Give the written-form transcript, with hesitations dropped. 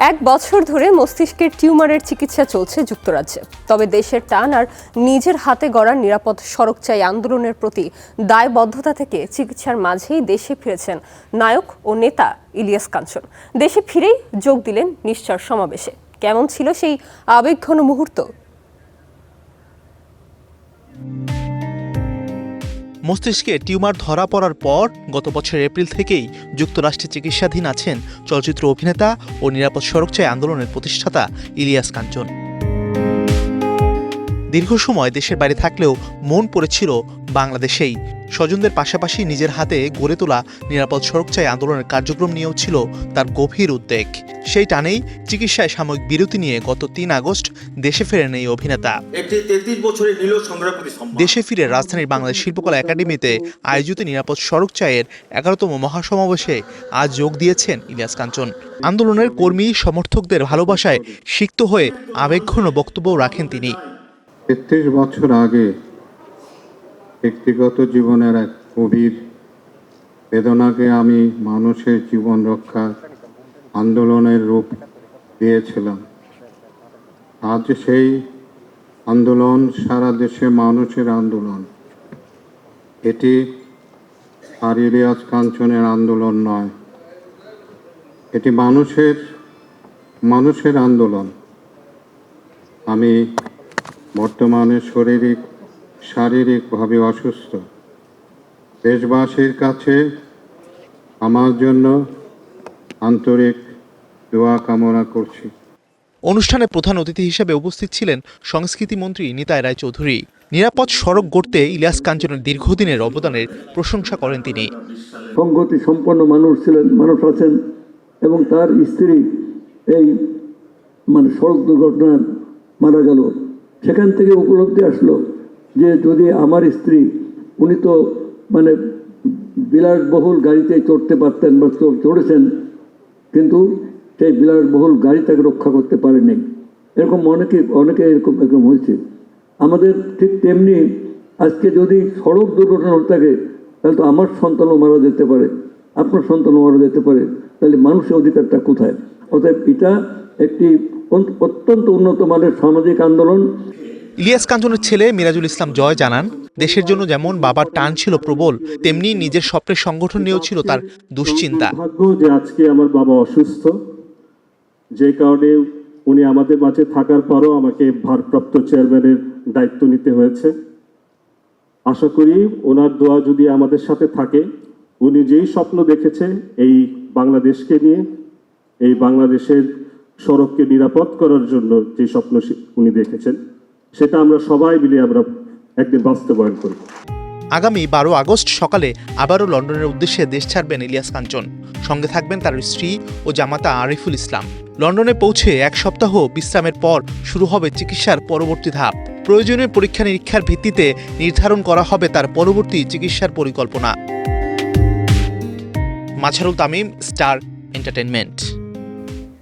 এক বছর ধরে মস্তিষ্কের টিউমারের চিকিৎসা চলছে যুক্তরাজ্যে। তবে দেশের টান আর নিজের হাতে গড়া নিরাপদ সড়ক চাই আন্দোলনের প্রতি দায়বদ্ধতা থেকে চিকিৎসার মাঝেই দেশে ফিরেছেন নায়ক ও নেতা ইলিয়াস কাঞ্চন। দেশে ফিরেই যোগ দিলেন নিশ্চর সমাবেশে। কেমন ছিল সেই আবেগঘন মুহূর্ত? মস্তিষ্কে টিউমার ধরা পড়ার পর গত বছর এপ্রিল থেকেই যুক্তরাষ্ট্রে চিকিৎসাধীন আছেন চলচ্চিত্র অভিনেতা ও নিরাপদ সড়ক চাই আন্দোলনের প্রতিষ্ঠাতা ইলিয়াস কাঞ্চন। দীর্ঘ সময় দেশের বাইরে থাকলেও মন পড়েছিল বাংলাদেশেই। স্বজনদের পাশাপাশি নিজের হাতে গড়ে তোলা নিরাপদ সড়ক চাই আন্দোলনের কার্যক্রম নিয়েও ছিল তার গভীর উদ্বেগ। সেই টানেই চিকিৎসায় সাময়িক বিরতি নিয়ে গত ৩ আগস্ট দেশে ফেরেন এই অভিনেতা। দেশে ফিরে রাজধানীর বাংলাদেশ শিল্পকলা একাডেমিতে আয়োজিত নিরাপদ সড়ক চাইয়ের ১১তম মহাসমাবেশে আজ যোগ দিয়েছেন ইলিয়াস কাঞ্চন। আন্দোলনের কর্মী সমর্থকদের ভালোবাসায় সিক্ত হয়ে আবেগঘন বক্তব্য রাখেন তিনি। ৩৩ বছর আগে ব্যক্তিগত জীবনের এক গভীর বেদনাকে আমি মানুষের জীবন রক্ষার আন্দোলনের রূপ দিয়েছিলাম। আজ সেই আন্দোলন সারা দেশে মানুষের আন্দোলন। এটি আর ইলিয়াস কাঞ্চনের আন্দোলন নয়, এটি মানুষের আন্দোলন। আমি বর্তমানে শারীরিকভাবে অসুস্থ। দেশবাসীর কাছে আমার জন্য আন্তরিক দোয়া কামনা করছি। অনুষ্ঠানে প্রধান অতিথি হিসেবে উপস্থিত ছিলেন সংস্কৃতি মন্ত্রী নিতাই রায়চৌধুরী। নিরাপদ সড়ক গড়তে ইলিয়াস কাঞ্চনের দীর্ঘদিনের অবদানের প্রশংসা করেন তিনি। সংগতি সম্পন্ন মানুষ আছেন এবং তার স্ত্রী এই সড়ক দুর্ঘটনায় মারা গেল। সেখান থেকে উপলব্ধি আসলো যে যদি আমার স্ত্রী, উনি তো বিলাসবহুল গাড়িতে চড়তে পারতেন বা চড়েছেন, কিন্তু সেই বিলাসবহুল গাড়ি তাকে রক্ষা করতে পারেনি। এরকম অনেকে এরকম হয়েছে। আমাদের ঠিক তেমনি আজকে যদি সড়ক দুর্ঘটনা থাকে তাহলে তো আমার সন্তানও মারা যেতে পারে, আপনার সন্তানও মারা যেতে পারে। তাহলে মানুষের অধিকারটা কোথায়? অতএব এটা একটি অত্যন্ত উন্নত মানের সামাজিক আন্দোলন। ইলিয়াস কাঞ্চনের ছেলে মিরাজুল ইসলাম জয় জানান, দেশের জন্য যেমন বাবার টান ছিল প্রবল, তেমনি নিজের স্বপ্নের সংগঠন নিয়েও ছিল তার দুশ্চিন্তা। ভাগ্য যে আজকে আমার বাবা অসুস্থ, যে কারণে উনি আমাদের মাঝে থাকার পরও আমাকে ভারপ্রাপ্ত চেয়ারম্যানের দায়িত্ব নিতে হয়েছে। আশা করি ওনার দোয়া যদি আমাদের সাথে থাকে, উনি যেই স্বপ্ন দেখেছে এই বাংলাদেশকে নিয়ে, এই বাংলাদেশের সড়ককে নিরাপদ করার জন্য যে স্বপ্ন উনি দেখেছেন, সেটা আমরা সবাই মিলে আমরা একদিন বাস্তবায়ন করব। আগামী ১২ আগস্ট সকালে আবারও লন্ডনের উদ্দেশ্যে দেশ ছাড়বেন ইলিয়াস কাঞ্চন। সঙ্গে থাকবেন তার স্ত্রী ও জামাতা আরিফুল ইসলাম। লন্ডনে পৌঁছে ১ সপ্তাহ বিশ্রামের পর শুরু হবে চিকিৎসার পরবর্তী ধাপ। প্রয়োজনীয় পরীক্ষা নিরীক্ষার ভিত্তিতে নির্ধারণ করা হবে তার পরবর্তী চিকিৎসার পরিকল্পনা। Mazharul Tamim, star entertainment.